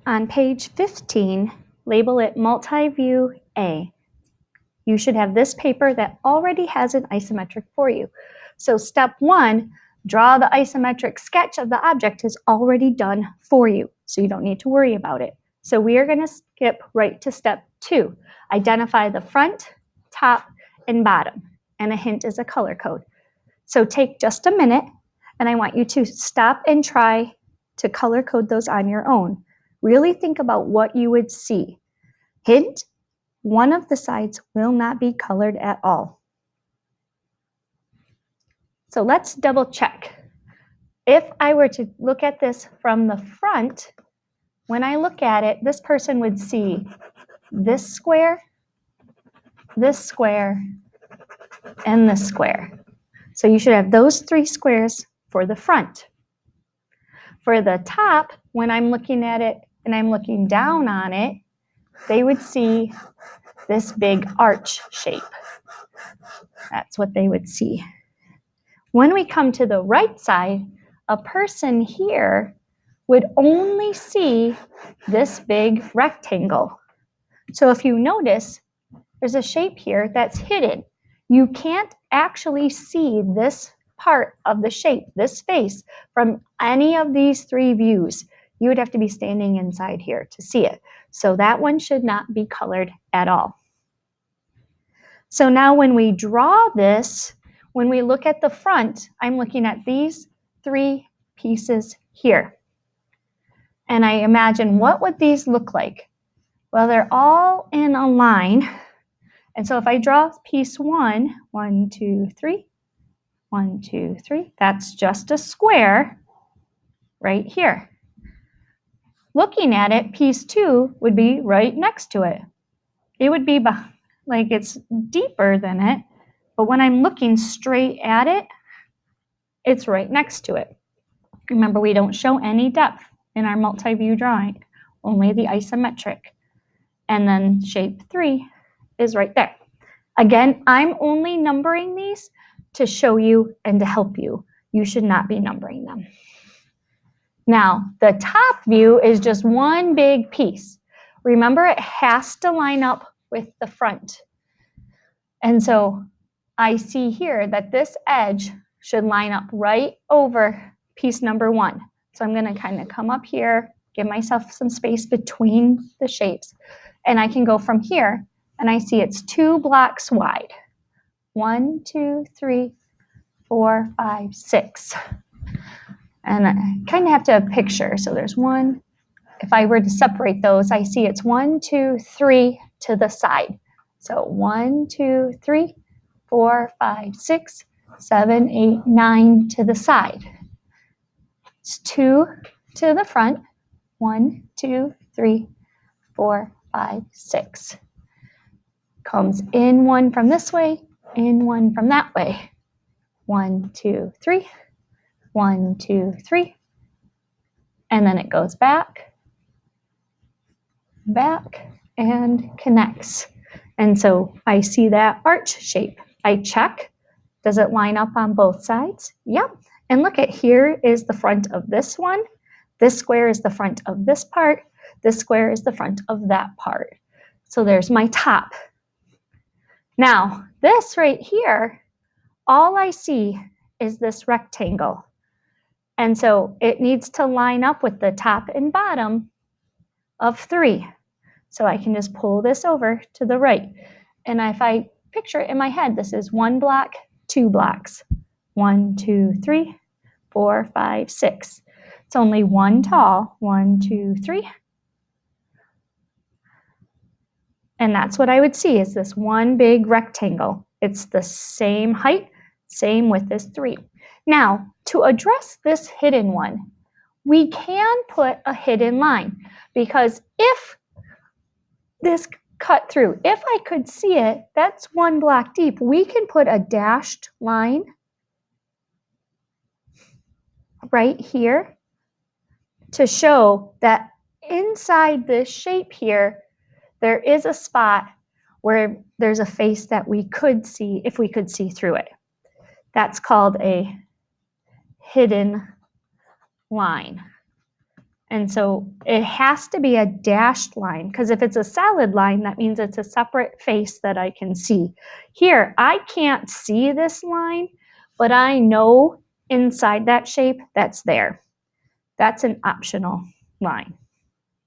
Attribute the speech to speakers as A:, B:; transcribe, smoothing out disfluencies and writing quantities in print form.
A: On page 15, label it Multiview A. You should have this paper that already has an isometric for you. So step 1, draw the isometric sketch of the object is already done for you, so you don't need to worry about it. So we are going to skip right to step 2. Identify the front, top, and bottom, and a hint is a color code. So take just a minute, and I want you to stop and try to color code those on your own. Really think about what you would see. Hint, one of the sides will not be colored at all. So let's double check. If I were to look at this from the front, when I look at it, this person would see this square, and this square. So you should have those 3 squares for the front. For the top, when I'm looking at it and I'm looking down on it, they would see this big arch shape. That's what they would see. When we come to the right side, a person here would only see this big rectangle. So if you notice, there's a shape here that's hidden. You can't actually see this part of the shape, this face, from any of these 3 views. You would have to be standing inside here to see it. So that one should not be colored at all. So now when we draw this, when we look at the front, I'm looking at these 3 pieces here. And I imagine, what would these look like? Well, they're all in a line. And so if I draw piece 1, 1, 2, 3, 1, 2, 3, that's just a square right here. Looking at it, piece 2 would be right next to it. It would be like it's deeper than it, but when I'm looking straight at it, it's right next to it. Remember, we don't show any depth in our multi-view drawing, only the isometric. And then shape 3 is right there. Again, I'm only numbering these to show you and to help you. You should not be numbering them. Now, the top view is just one big piece. Remember, it has to line up with the front. And so I see here that this edge should line up right over piece number 1. So I'm going to kind of come up here, give myself some space between the shapes, and I can go from here, and I see it's 2 blocks wide. 1, 2, 3, 4, 5, 6. And I kind of have to picture. So there's 1. If I were to separate those, I see it's 1, 2, 3 to the side. So 1, 2, 3, 4, 5, 6, 7, 8, 9 to the side. It's 2 to the front. 1, 2, 3, 4, 5, 6. Comes in 1 from this way, in 1 from that way. 1, 2, 3. 1, 2, 3. And then it goes back, and connects. And so I see that arch shape. I check. Does it line up on both sides? Yep. And look at, here is the front of this one. This square is the front of this part. This square is the front of that part. So there's my top. Now, this right here, all I see is this rectangle. And so it needs to line up with the top and bottom of 3. So I can just pull this over to the right. And if I picture it in my head, this is 1 block, 2 blocks. 1, 2, 3, 4, 5, 6. It's only 1 tall. 1, 2, 3. And that's what I would see, is this one big rectangle. It's the same height, same width as 3. Now, to address this hidden one, we can put a hidden line, because if this cut through, if I could see it, that's 1 block deep, we can put a dashed line right here to show that inside this shape here, there is a spot where there's a face that we could see if we could see through it. That's called a hidden line. And so it has to be a dashed line, because if it's a solid line, that means it's a separate face that I can see. Here, I can't see this line, but I know inside that shape that's there. That's an optional line.